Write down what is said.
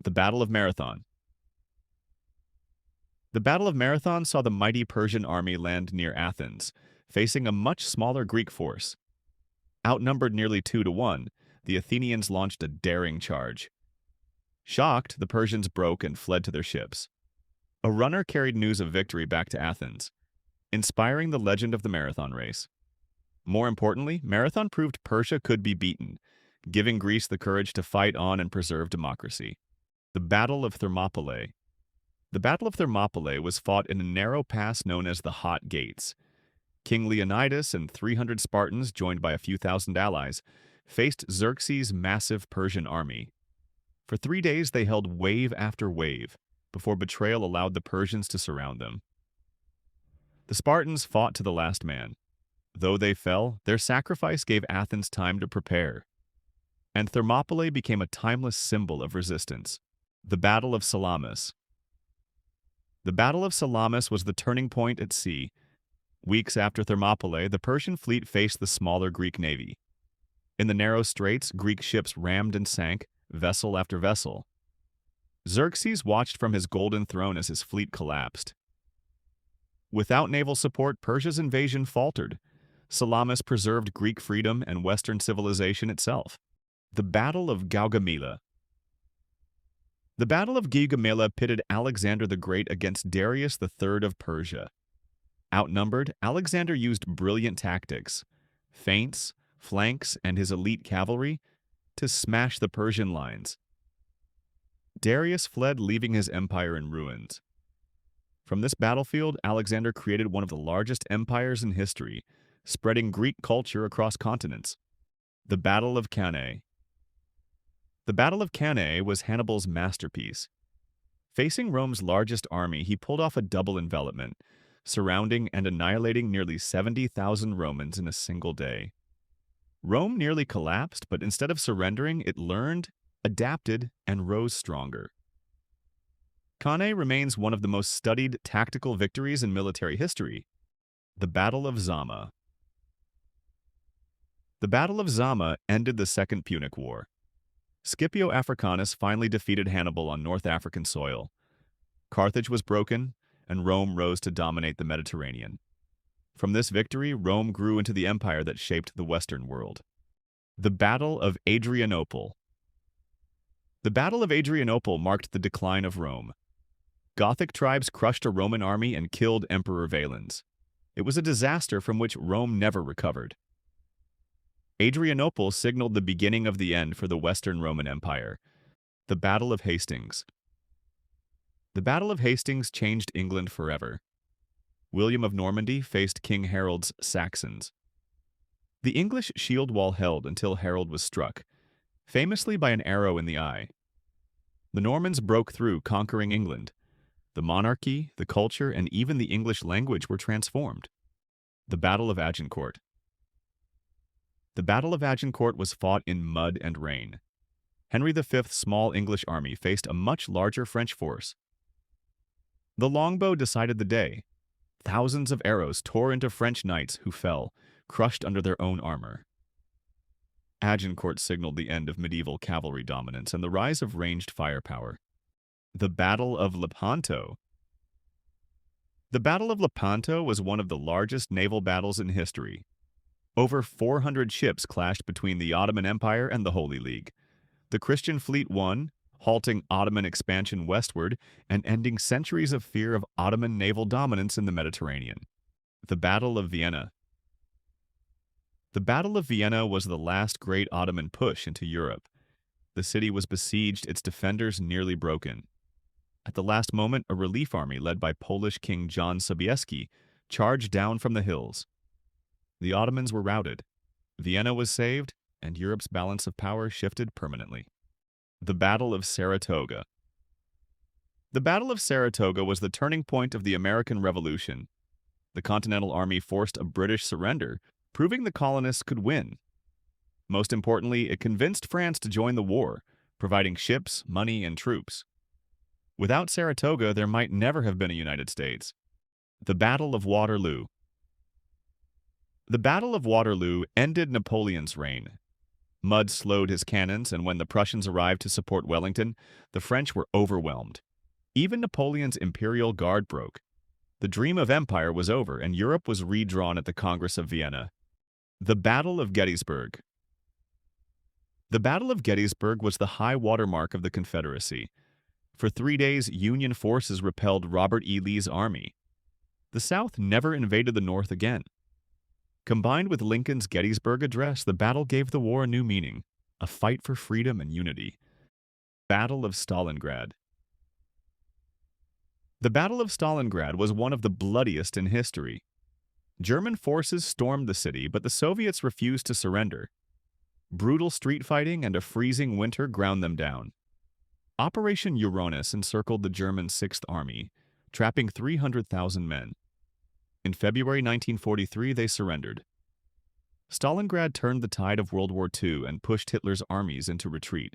The Battle of Marathon. The Battle of Marathon saw the mighty Persian army land near Athens, facing a much smaller Greek force. Outnumbered nearly 2-1, the Athenians launched a daring charge. Shocked, the Persians broke and fled to their ships. A runner carried news of victory back to Athens, inspiring the legend of the marathon race. More importantly, Marathon proved Persia could be beaten, giving Greece the courage to fight on and preserve democracy. The Battle of Thermopylae. The Battle of Thermopylae was fought in a narrow pass known as the Hot Gates. King Leonidas and 300 Spartans, joined by a few thousand allies, faced Xerxes' massive Persian army. For 3 days they held wave after wave, before betrayal allowed the Persians to surround them. The Spartans fought to the last man. Though they fell, their sacrifice gave Athens time to prepare. And Thermopylae became a timeless symbol of resistance. The Battle of Salamis. The Battle of Salamis was the turning point at sea. Weeks after Thermopylae, the Persian fleet faced the smaller Greek navy. In the narrow straits, Greek ships rammed and sank, vessel after vessel. Xerxes watched from his golden throne as his fleet collapsed. Without naval support, Persia's invasion faltered. Salamis preserved Greek freedom and Western civilization itself. The Battle of Gaugamela. The Battle of Gaugamela pitted Alexander the Great against Darius III of Persia. Outnumbered, Alexander used brilliant tactics, feints, flanks, and his elite cavalry to smash the Persian lines. Darius fled, leaving his empire in ruins. From this battlefield, Alexander created one of the largest empires in history, spreading Greek culture across continents. The Battle of Cannae. The Battle of Cannae was Hannibal's masterpiece. Facing Rome's largest army, he pulled off a double envelopment, surrounding and annihilating nearly 70,000 Romans in a single day. Rome nearly collapsed, but instead of surrendering, it learned, adapted, and rose stronger. Cannae remains one of the most studied tactical victories in military history. The Battle of Zama. The Battle of Zama ended the Second Punic War. Scipio Africanus finally defeated Hannibal on North African soil. Carthage was broken, and Rome rose to dominate the Mediterranean. From this victory, Rome grew into the empire that shaped the Western world. The Battle of Adrianople. The Battle of Adrianople marked the decline of Rome. Gothic tribes crushed a Roman army and killed Emperor Valens. It was a disaster from which Rome never recovered. Adrianople signaled the beginning of the end for the Western Roman Empire. The Battle of Hastings. The Battle of Hastings changed England forever. William of Normandy faced King Harold's Saxons. The English shield wall held until Harold was struck, famously by an arrow in the eye. The Normans broke through, conquering England. The monarchy, the culture, and even the English language were transformed. The Battle of Agincourt. The Battle of Agincourt was fought in mud and rain. Henry V's small English army faced a much larger French force. The longbow decided the day. Thousands of arrows tore into French knights who fell, crushed under their own armor. Agincourt signaled the end of medieval cavalry dominance and the rise of ranged firepower. The Battle of Lepanto. The Battle of Lepanto was one of the largest naval battles in history. Over 400 ships clashed between the Ottoman Empire and the Holy League. The Christian fleet won, halting Ottoman expansion westward and ending centuries of fear of Ottoman naval dominance in the Mediterranean. The Battle of Vienna. The Battle of Vienna was the last great Ottoman push into Europe. The city was besieged, its defenders nearly broken. At the last moment, a relief army led by Polish King John Sobieski charged down from the hills. The Ottomans were routed. Vienna was saved, and Europe's balance of power shifted permanently. The Battle of Saratoga. The Battle of Saratoga was the turning point of the American Revolution. The Continental Army forced a British surrender, proving the colonists could win. Most importantly, it convinced France to join the war, providing ships, money, and troops. Without Saratoga, there might never have been a United States. The Battle of Waterloo. The Battle of Waterloo ended Napoleon's reign. Mud slowed his cannons, and when the Prussians arrived to support Wellington, the French were overwhelmed. Even Napoleon's Imperial Guard broke. The dream of empire was over, and Europe was redrawn at the Congress of Vienna. The Battle of Gettysburg. The Battle of Gettysburg was the high watermark of the Confederacy. For 3 days, Union forces repelled Robert E. Lee's army. The South never invaded the North again. Combined with Lincoln's Gettysburg Address, the battle gave the war a new meaning, a fight for freedom and unity. Battle of Stalingrad. The Battle of Stalingrad was one of the bloodiest in history. German forces stormed the city, but the Soviets refused to surrender. Brutal street fighting and a freezing winter ground them down. Operation Uranus encircled the German Sixth Army, trapping 300,000 men. In February 1943, they surrendered. Stalingrad turned the tide of World War II and pushed Hitler's armies into retreat.